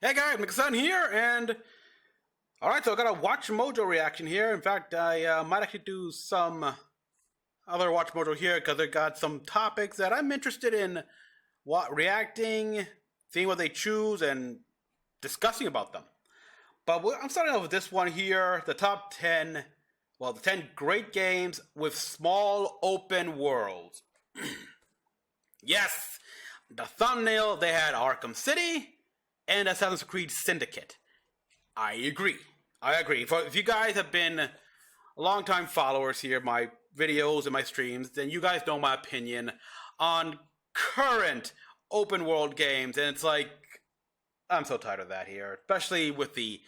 Hey guys, Mecha-san here, and alright, so I got a Watch Mojo reaction here. In fact, I might actually do some other Watch Mojo here because they got some topics that I'm interested in reacting, seeing what they choose, and discussing about them. But I'm starting off with this one here, the top 10, well, the 10 great games with small open worlds. Yes, the thumbnail, they had Arkham City and Assassin's Creed Syndicate. I agree. If you guys have been longtime followers here, my videos and my streams, then you guys know my opinion on current open world games. And it's like, I'm so tired of that here. Especially with the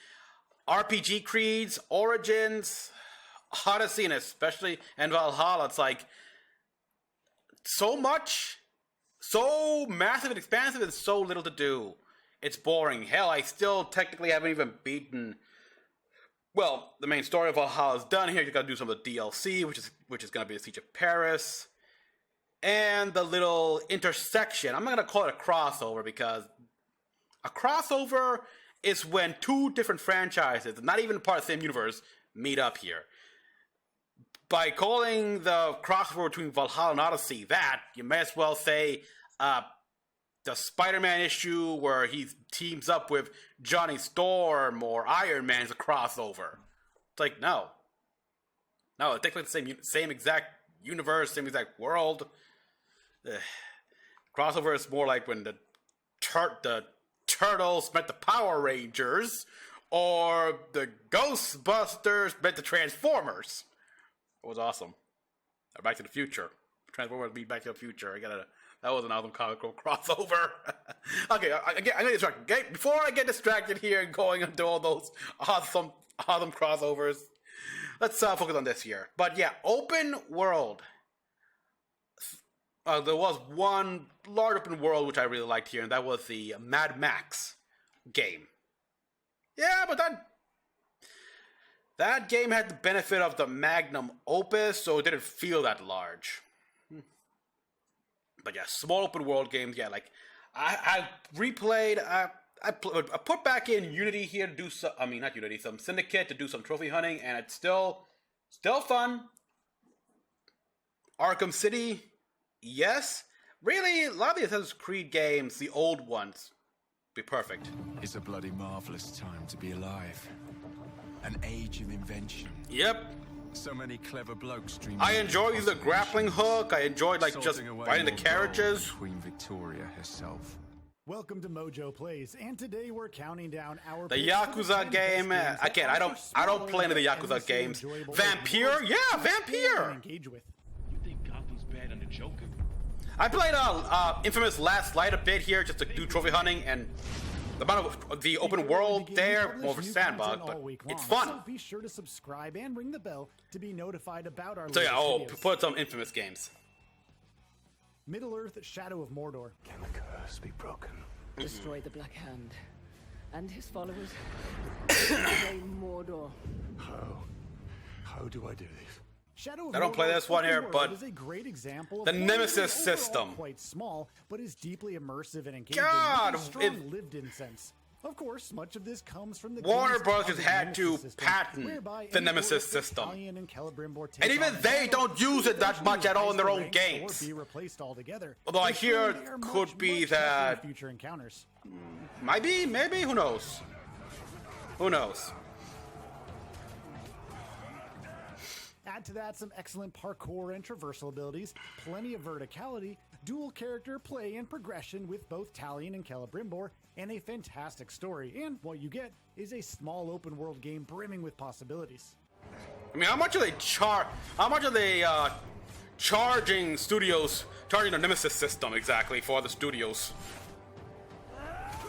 RPG Creeds, Origins, Odyssey, and Valhalla. It's like, so much, so massive and expansive, and so little to do. It's boring. Hell, I still technically haven't even beaten. Well, the main story of Valhalla is done here. You got to do some of the DLC, which is going to be the Siege of Paris, and the little intersection. I'm not going to call it a crossover because a crossover is when two different franchises, not even part of the same universe, meet up here. By calling the crossover between Valhalla and Odyssey that, you may as well say the Spider-Man issue where he teams up with Johnny Storm or Iron Man is a crossover. It's like, no, it's technically the same exact universe, same exact world. Crossover is more like when the Turtles met the Power Rangers, or the Ghostbusters met the Transformers. It was awesome. Or Back to the Future. Transformers beat Back to the Future. That was an awesome comic book crossover. Okay, I'm gonna distract. Okay, before I get distracted here and going into all those awesome crossovers, let's focus on this here. But yeah, open world. There was one large open world which I really liked here, and that was the Mad Max game. Yeah, but that game had the benefit of the magnum opus, so it didn't feel that large. But yeah, small open world games. Yeah, like I replayed. I put back in Unity here to do some. I mean, not Unity, some Syndicate to do some trophy hunting, and it's still fun. Arkham City, yes. Really, a lot of the Assassin's Creed games, the old ones, be perfect. It's a bloody marvelous time to be alive. An age of invention. Yep. So many clever blokes dreaming. I enjoyed the grappling hook. I enjoyed just riding the carriages. Queen Victoria herself. Welcome to Mojo Plays, and today we're counting down our the Yakuza game. Again, I don't play any of the Yakuza games. Vampire, yeah, Vampire. Engage with. You think Gotham's bad under Joker? I played Infamous Last Light a bit here just to do trophy hunting, and the amount of the open world there, more of a sandbox, but it's fun. So be sure to subscribe and ring the bell to be notified about our so yeah, videos. put some Infamous games. Middle-earth, Shadow of Mordor. Can the curse be broken? Destroy the Black Hand and his followers. Destroy Mordor. How do I do this? Shadow of I don't play this one here, but is a great example of the Nemesis system. Quite small, but is deeply immersive and engaging. God, with a strong lived-in sense. Of course, much of this comes from the Warner Bros. Had to patent the Nemesis system, and even they don't use it that much at all in their own games. Be replaced altogether. Although I hear it could be that future encounters. Maybe, who knows? Who knows? Add to that some excellent parkour and traversal abilities, plenty of verticality, dual character play and progression with both Talion and Celebrimbor, and a fantastic story. And what you get is a small open world game brimming with possibilities. I mean, how much are they charging the Nemesis system exactly for the studios?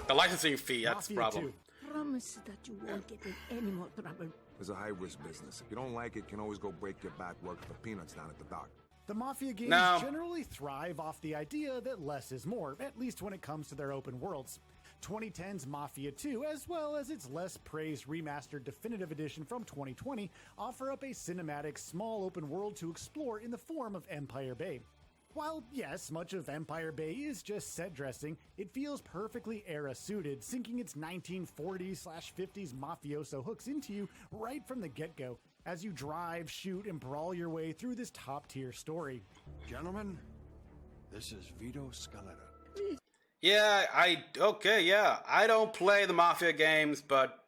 The licensing fee, that's the Mafia problem. 2. Promise that you won't get in any more trouble. It's a high-risk business. If you don't like it, you can always go break your back working for peanuts down at the dock. The Mafia games No. generally thrive off the idea that less is more, at least when it comes to their open worlds. 2010's Mafia 2, as well as its less praised remastered definitive edition from 2020, offer up a cinematic, small open world to explore in the form of Empire Bay. While, yes, much of Empire Bay is just set dressing, it feels perfectly era-suited, sinking its 1940s/50s mafioso hooks into you right from the get-go, as you drive, shoot, and brawl your way through this top-tier story. Gentlemen, this is Vito Scaletta. Yeah, I don't play the Mafia games, but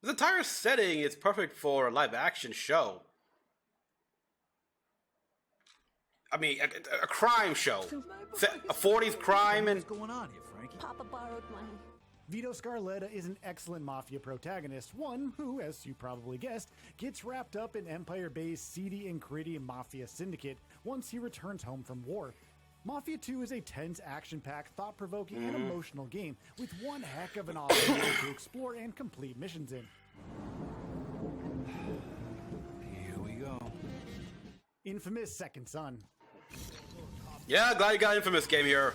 the entire setting is perfect for a live-action show. I mean, a crime show. A 40s crime and... What's going on here, Frankie? Papa borrowed mine. Vito Scarletta is an excellent Mafia protagonist, one who, as you probably guessed, gets wrapped up in Empire Bay's seedy and gritty Mafia syndicate once he returns home from war. Mafia 2 is a tense, action-packed, thought-provoking, and emotional game with one heck of an awesome world to explore and complete missions in. Here we go. Infamous Second Son. Yeah, glad you got Infamous game here.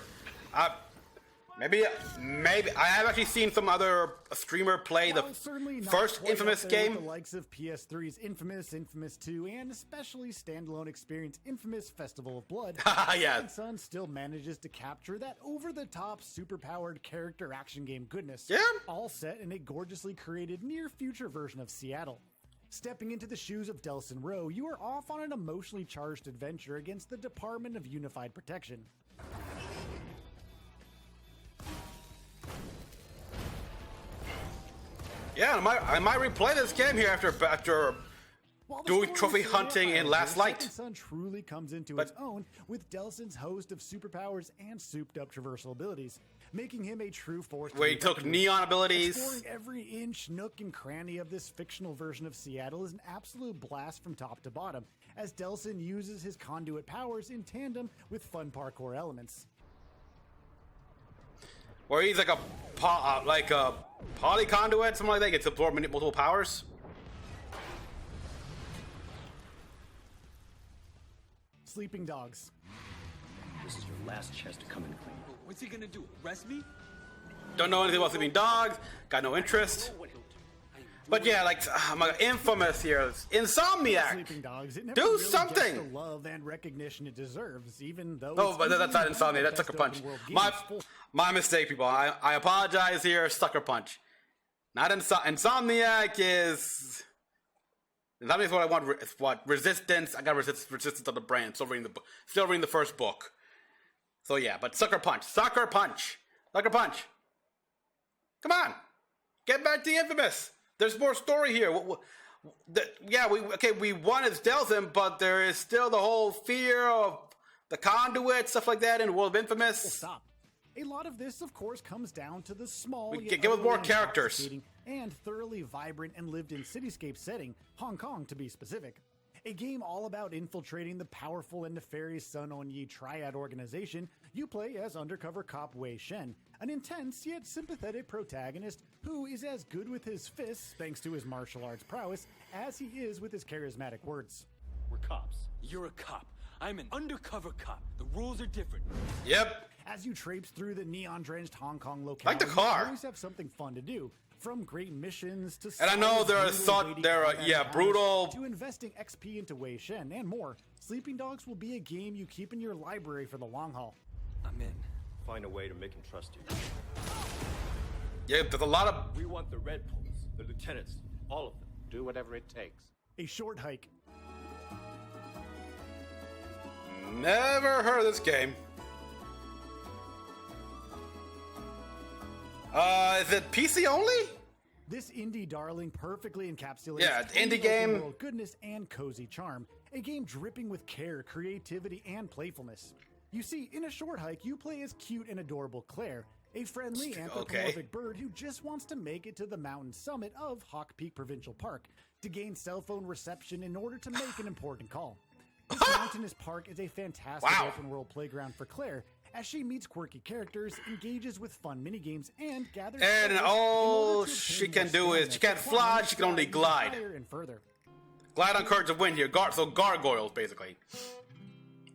Maybe I have actually seen some other streamer play the Certainly not first quite Infamous up there with game. the likes of PS3's Infamous, Infamous 2, and especially standalone experience Infamous Festival of Blood. Yeah. Second Son still manages to capture that over-the-top, super-powered character action game goodness. Yeah. All set in a gorgeously created near-future version of Seattle. Stepping into the shoes of Delson Rowe, you are off on an emotionally charged adventure against the Department of Unified Protection. Yeah, I might replay this game here after While the doing story trophy is hunting in Last Light. Second Son truly comes into But- its own with Delson's host of superpowers and souped-up traversal abilities, making him a true force. to Where he be took reckoned with. neon abilities. Exploring every inch, nook, and cranny of this fictional version of Seattle is an absolute blast from top to bottom, as Delson uses his conduit powers in tandem with fun parkour elements. Where he's like a poly conduit, something like that. He gets absorb multiple powers. Sleeping Dogs. This is your last chance to come in clean. What's he gonna do? Arrest me? Don't know anything about sleeping dogs. Got no interest. But yeah, like I'm like Infamous here. Insomniac. Sleeping Dogs. It never Do really something! gets the love and recognition it deserves, even though. Oh, it's but that's not easily Insomniac. one That's of the Sucker best Punch. open world games. My mistake, people. I apologize here. Sucker Punch. Not Insomniac is. Insomniac is what I want. It's what Resistance. I got Resistance on the brand. Still reading the first book. So yeah, but Sucker Punch. Sucker Punch. Sucker Punch. Come on, get back to Infamous. There's more story here. We won as Delson, but there is still the whole fear of the conduit, stuff like that in the world of Infamous. Stop. A lot of this, of course, comes down to the small, We yet give us more utterly characters. intoxicating and thoroughly vibrant and lived-in cityscape setting, Hong Kong to be specific. A game all about infiltrating the powerful and nefarious Sun On Yi triad organization, you play as undercover cop Wei Shen, an intense yet sympathetic protagonist who is as good with his fists, thanks to his martial arts prowess, as he is with his charismatic words. We're cops. You're a cop. I'm an undercover cop. The rules are different. Yep. As you traipse through the neon-drenched Hong Kong locale, Like the car. you always have something fun to do. From great missions to And I know solid, there are brutal thought waiting there are combat yeah encounters brutal. to investing XP into Wei Shen and more. Sleeping Dogs will be a game you keep in your library for the long haul. I'm in. Find a way to make him trust you. Yeah, there's a lot of. We want the Red Poles, the lieutenants, all of them. Do whatever it takes. A short hike. Never heard of this game. Is it PC only? This indie darling perfectly encapsulates Yeah, it's indie open game. world goodness and cozy charm. A game dripping with care, creativity, and playfulness. You see, in a short hike, you play as cute and adorable Claire, a friendly anthropomorphic bird who just wants to make it to the mountain summit of Hawk Peak Provincial Park to gain cell phone reception in order to make an important call. This mountainous park is a fantastic Wow. open world playground for Claire, as she meets quirky characters, engages with fun minigames, and gathers. And treasures in all order to she obtain can more do is stamina she to can't climb, fly, she can only dive glide. higher and further. Glide on currents of wind here. So gargoyles, basically.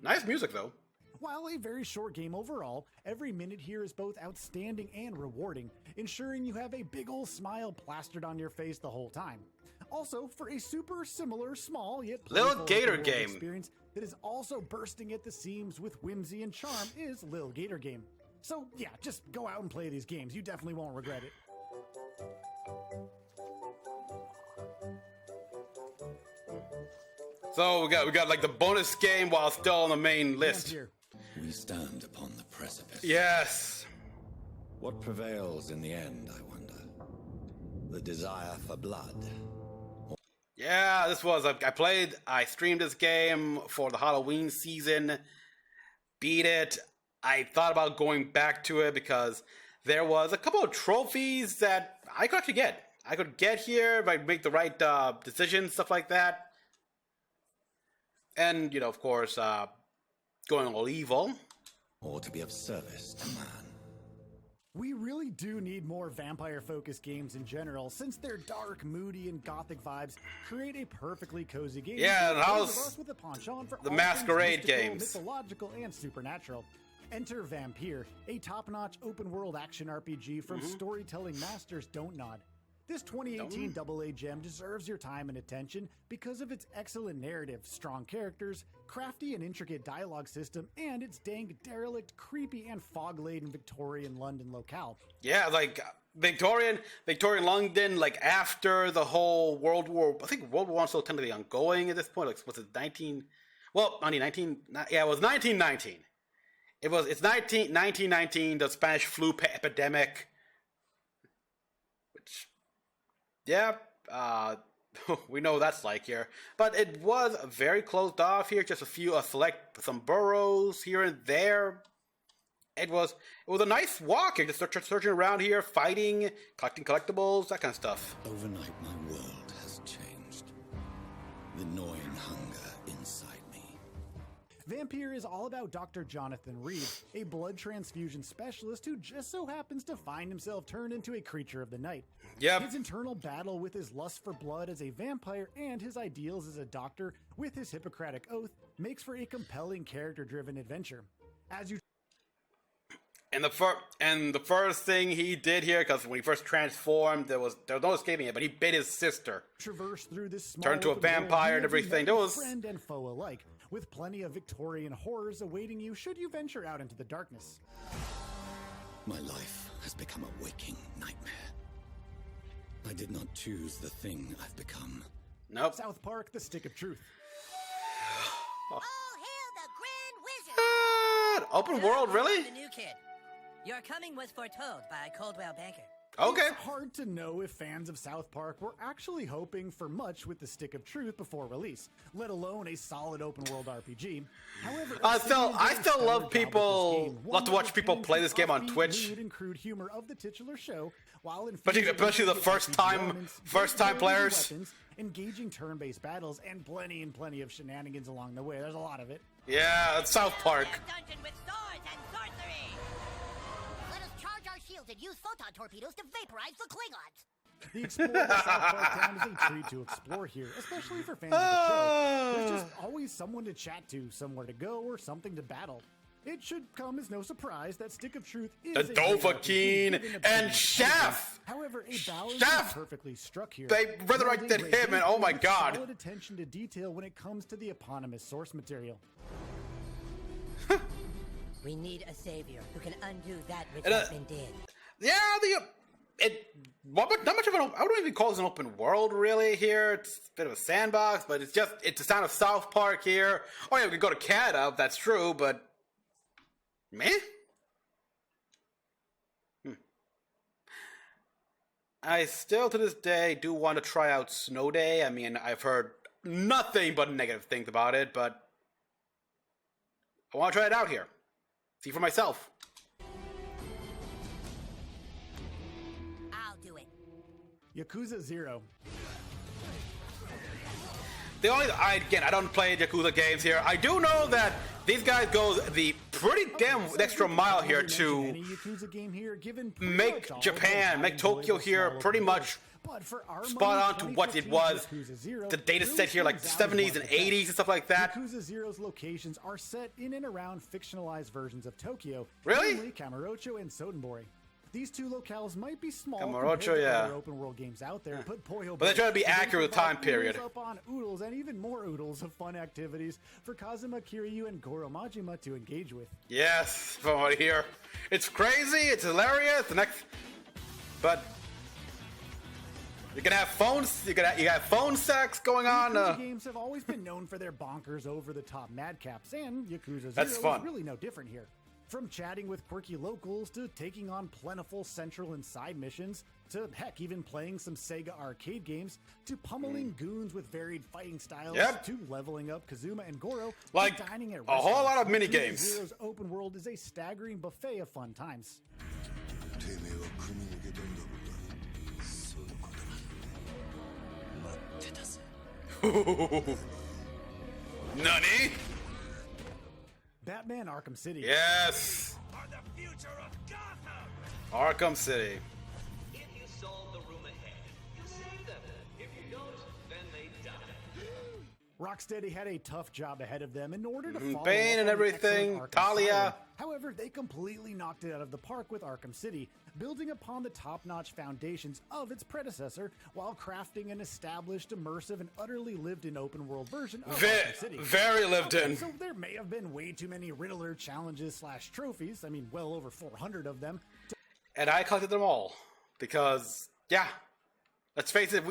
Nice music, though. While a very short game overall, every minute here is both outstanding and rewarding, ensuring you have a big ol' smile plastered on your face the whole time. Also, for a super similar, small yet Little playful Gator open world game. experience that is also bursting at the seams with whimsy and charm is Lil Gator Game. So yeah, just go out and play these games. You definitely won't regret it. So we got like the bonus game while still on the main list. Vampire. We stand upon the precipice. Yes. What prevails in the end, I wonder? The desire for blood. Yeah, I streamed this game for the Halloween season, beat it. I thought about going back to it because there was a couple of trophies that I could actually get. I could get here if I make the right decisions, stuff like that. And, you know, of course, going all evil. Or to be of service to man. We really do need more vampire-focused games in general, since their dark, moody, and gothic vibes create a perfectly cozy game. Yeah, and for those how's of us with a penchant for the all Masquerade things mystical, games? mythological, and supernatural. Enter Vampire, a top-notch open-world action RPG from storytelling masters Don't Nod. This 2018 AA gem deserves your time and attention because of its excellent narrative, strong characters, crafty and intricate dialogue system, and its dank, derelict, creepy, and fog-laden Victorian London locale. Yeah, like Victorian London, like after the whole World War, I think World War One still technically ongoing at this point. Like, was it 19? Well, I mean, 19. Yeah, it was 1919. It's 1919, the Spanish flu epidemic. Which, yeah, we know what that's like here. But it was very closed off here. Just a few some boroughs here and there. It was a nice walk here, just searching around here, fighting, collecting collectibles, that kind of stuff. Overnight, my world has changed. The gnawing hunger inside me. Vampire is all about Dr. Jonathan Reed, a blood transfusion specialist who just so happens to find himself turned into a creature of the night. Yep. His internal battle with his lust for blood as a vampire and his ideals as a doctor with his Hippocratic oath makes for a compelling character-driven adventure. As you And the first thing he did here, because when he first transformed, there was no escaping it, but he bit his sister. Traverse through this small Turned into a open world, vampire and you will be everything. met There with was- friend and foe alike, with plenty of Victorian horrors awaiting you should you venture out into the darkness. My life has become a waking nightmare. I did not choose the thing I've become. Nope. South Park: The Stick of Truth. All hail the Grand Wizard! Open world, really? The new kid. Your coming was foretold by Coldwell Banker. Okay. It's hard to know if fans of South Park were actually hoping for much with the Stick of Truth before release, let alone a solid open world RPG. However, I still love to watch people play this game on Twitch. And crude humor of the titular show, while Especially the first time players. Weapons, engaging turn-based battles, and plenty of shenanigans along the way. There's a lot of it. Yeah, it's South Park. Dungeon with swords and sorcery. Let us charge our shields and use photon torpedoes to vaporize the Klingons. The Explorer of South Park Town is a treat to explore here, especially for fans of the show. There's just always someone to chat to, somewhere to go, or something to battle. It should come as no surprise that Stick of Truth is The Dovahkiin and Chef! However, a balance Chef! is perfectly struck here. They resurrected him, and oh my god. Solid attention to detail when it comes to the eponymous source material. We need a savior who can undo that which And, has been did. Yeah, not much of I wouldn't even call this an open world really here. It's a bit of a sandbox, but it's the sound of South Park here. Oh yeah, we could go to Canada, that's true, but meh? I still to this day do want to try out Snow Day. I mean, I've heard nothing but negative things about it, but I want to try it out here. See for myself. I'll do it. Yakuza 0. I don't play Yakuza games here. I do know that these guys go the pretty damn extra mile here to make Japan, make Tokyo here pretty much spot on to what it was. The data set here, like the 70s and 80s and stuff like that. Yakuza Zero's locations are set in and around fictionalized versions of Tokyo, Really? namely Kamurocho and Sotenbori. These two locales might be small Camarocho, compared to yeah. other open world games out there, but boy, oh boy, But they try to be they accurate with provide time period. oodles upon oodles and even more oodles of fun activities for Kazuma Kiryu and Goro Majima to engage with. Yes, from what I hear. It's crazy, it's hilarious, but you can have phones, you got phone sex going on. Yakuza games have always been known for their bonkers, over-the-top madcaps, and Yakuza That's 0 fun. is really no different here. From chatting with quirky locals to taking on plentiful central and side missions, to heck, even playing some Sega arcade games, to pummeling goons with varied fighting styles, Yep. to leveling up Kazuma and Goro, Like, to dining at a whole lot of restaurants. mini Yakuza games. 0's open world is a staggering buffet of fun times. Nani? Batman Arkham City. Yes. Arkham City. If you solve the room ahead, you save them. If you don't, then they die. Rocksteady had a tough job ahead of them in order to follow Bane up and on the everything, excellent Arkham Talia. Asylum. However, they completely knocked it out of the park with Arkham City, building upon the top-notch foundations of its predecessor while crafting an established, immersive, and utterly lived-in open-world version of Arkham City. Very lived in. So there may have been way too many Riddler challenges / trophies. I mean, well over 400 of them. And I collected them all because, yeah. Let's face it.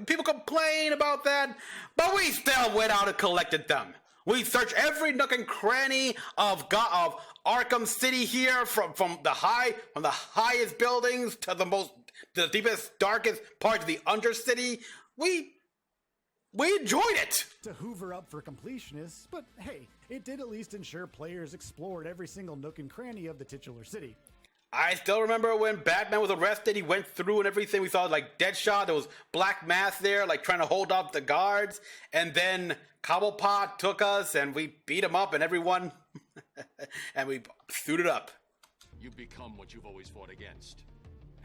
People complain about that, but we still went out and collected them. We searched every nook and cranny of Arkham City here, from the highest buildings to the deepest, darkest parts of the Undercity. We enjoyed it. To hoover up for completionists, but hey, it did at least ensure players explored every single nook and cranny of the titular city. I still remember when Batman was arrested, he went through and everything. We saw like Deadshot, there was Black Mass there, like trying to hold off the guards. And then Cobblepot took us and we beat him up and everyone, and we suited up. You become what you've always fought against,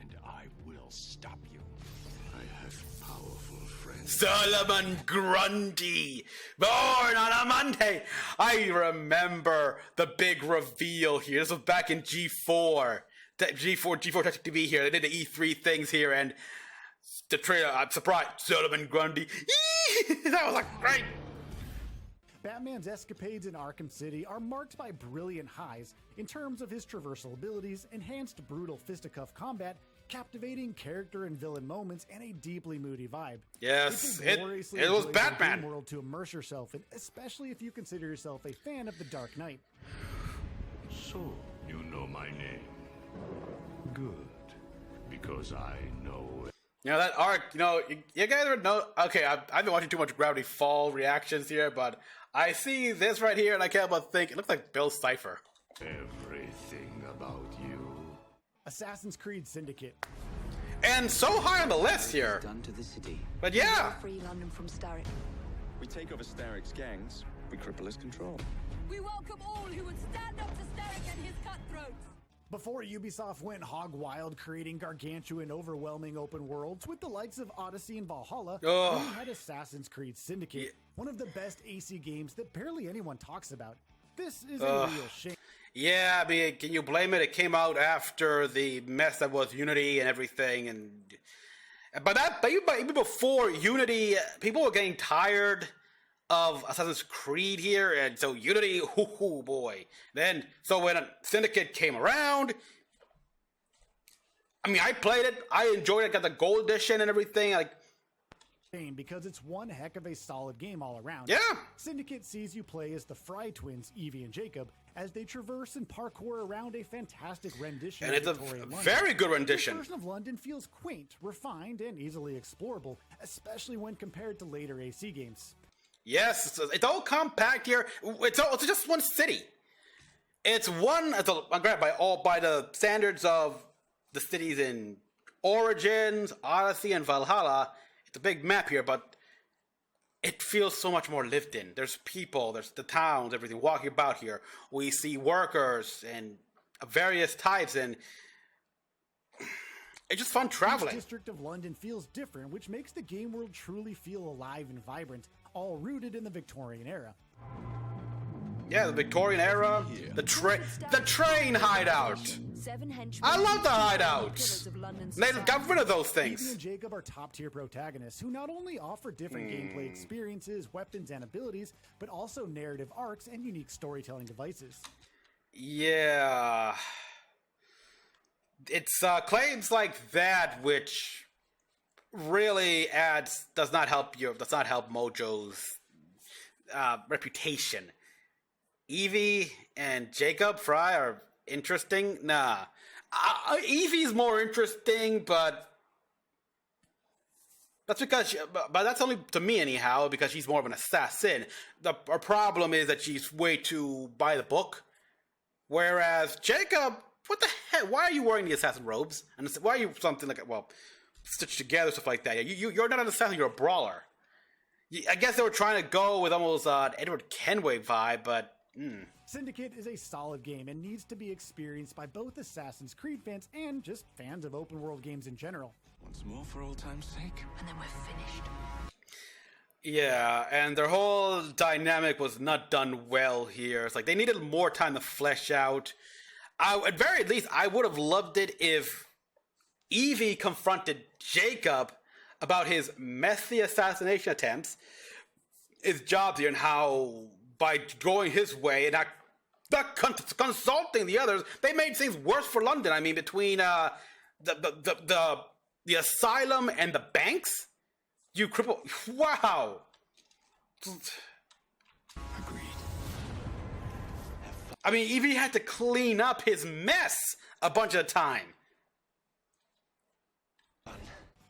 and I will stop you. I have powerful friends. Solomon Grundy, born on a Monday. I remember the big reveal here. This was back in G4. G4 touched to be here. They did the E3 things here, and the trailer. I'm surprised. Solomon Grundy. That was like great. Batman's escapades in Arkham City are marked by brilliant highs in terms of his traversal abilities, enhanced brutal fisticuff combat, captivating character and villain moments, and a deeply moody vibe. Yes, It's a it gloriously was enjoyable Batman. game world to immerse yourself in, especially if you consider yourself a fan of The Dark Knight. So, you know my name. Good. Because I know it. You know, that arc, you guys would know. Okay, I've been watching too much Gravity Fall reactions here, but I see this right here and I can't but think, it looks like Bill Cipher. Everything about you. Assassin's Creed Syndicate. And so high on the list here. Done to the city. But yeah. Free London from Starrick. We take over Starrick's gangs, we cripple his control. We welcome all who would stand up to Starrick and his cutthroats. Before Ubisoft went hog wild creating gargantuan, overwhelming open worlds with the likes of Odyssey and Valhalla, we had Assassin's Creed Syndicate, one of the best AC games that barely anyone talks about. This is a real shame. Yeah, I mean, can you blame it? It came out after the mess that was Unity and everything, but even before Unity, people were getting tired of Assassin's Creed here, and so Unity, boy. So when Syndicate came around, I mean, I played it, I enjoyed it, got the gold edition and everything, because it's one heck of a solid game all around. Yeah. Syndicate sees you play as the Fry twins, Evie and Jacob, as they traverse and parkour around a fantastic rendition and of it's Victorian a London. very good rendition. This version of London feels quaint, refined, and easily explorable, especially when compared to later AC games. Yes, it's all compact here. It's just one city. It's by the standards of the cities in Origins, Odyssey, and Valhalla. It's a big map here, but it feels so much more lived in. There's people, there's the towns, everything walking about here. We see workers and various types, and it's just fun traveling. Each district of London feels different, which makes the game world truly feel alive and vibrant, all rooted in the Victorian era. Yeah, the Victorian era, the train hideout. I love the hideouts. They got rid of those things. Evie and Jacob are top-tier protagonists who not only offer different gameplay experiences, weapons, and abilities, but also narrative arcs and unique storytelling devices. Yeah. It's claims like that which really does not help Mojo's reputation. Evie and Jacob Fry are interesting. Nah. Evie's more interesting, but that's because but that's only to me anyhow, because she's more of an assassin. Our problem is that she's way too by the book. Whereas Jacob, what the heck? Why are you wearing the assassin robes? And why are you something like, well, stitched together, stuff like that? You're not an assassin, you're a brawler. I guess they were trying to go with almost Edward Kenway vibe, but... Syndicate is a solid game and needs to be experienced by both Assassin's Creed fans and just fans of open-world games in general. Once more for old time's sake. And then we're finished. Yeah, and their whole dynamic was not done well here. It's like they needed more time to flesh out. At very least, I would have loved it if Evie confronted Jacob about his messy assassination attempts, his jobs here, and how by going his way and not consulting the others, they made things worse for London. I mean, between the asylum and the banks, you cripple. Wow. Agreed. I mean, Evie had to clean up his mess a bunch of the time.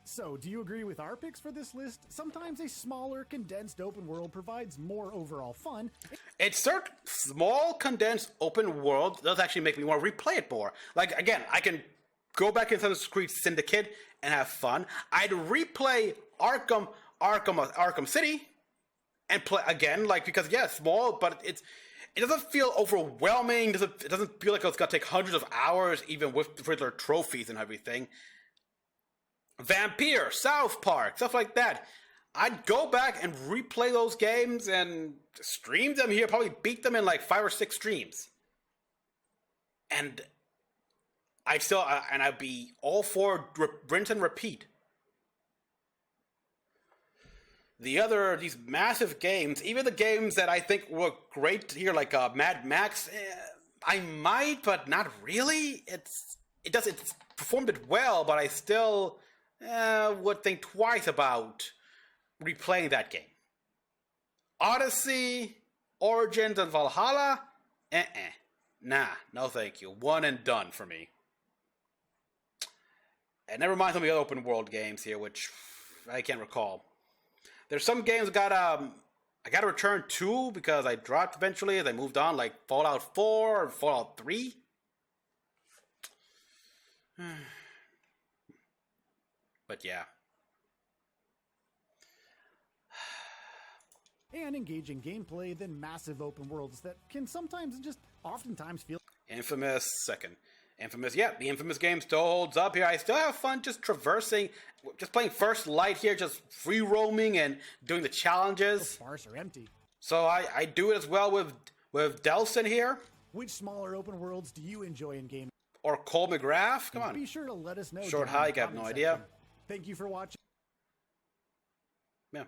So, do you agree with our picks for this list? Sometimes a smaller, condensed open world provides more overall fun. It's certain small, condensed open world does actually make me want to replay it more. Like, again, I can go back into Assassin's Creed Syndicate and have fun. I'd replay Arkham City and play again, like, because yeah, it's small, but it doesn't feel overwhelming. It doesn't feel like it's gonna take hundreds of hours, even with particular trophies and everything. Vampire, South Park, stuff like that. I'd go back and replay those games and stream them here, probably beat them in like 5 or 6 streams. And I'd be all for rinse and repeat. These massive games, even the games that I think were great here, like Mad Max, I might, but not really. It's performed it well, but I still would think twice about replaying that game. Odyssey, Origins, and Valhalla? Nah, no thank you. One and done for me. And never mind some of the other open world games here, which I can't recall. There's some games I gotta return to because I dropped eventually as I moved on, like Fallout 4 or Fallout 3. But yeah. And engaging gameplay than massive open worlds that can oftentimes feel... Infamous, second. Infamous, yeah, the Infamous game still holds up here. I still have fun just traversing, just playing First Light here, just free roaming and doing the challenges. Sparse or empty. So I do it as well with Delson here. Which smaller open worlds do you enjoy in game? Or Cole McGrath? Come on. Be sure to let us know. Short hike, I have no idea. Thank you for watching. Yeah.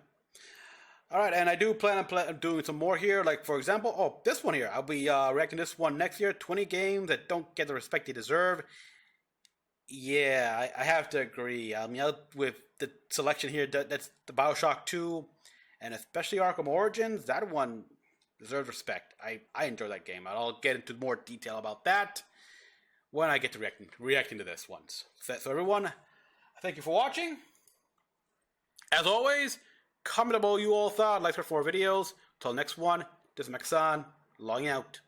All right, and I do plan on doing some more here. Like, for example, this one here. I'll be reacting to this one next year. 20 games that don't get the respect they deserve. Yeah, I have to agree. I mean, with the selection here, that's the BioShock 2, and especially Arkham Origins, that one deserves respect. I enjoy that game. I'll get into more detail about that when I get to reacting to this one. So everyone, thank you for watching. As always, comment about what you all thought. Like for more videos. Till next one, this is Mecha-san, logging out.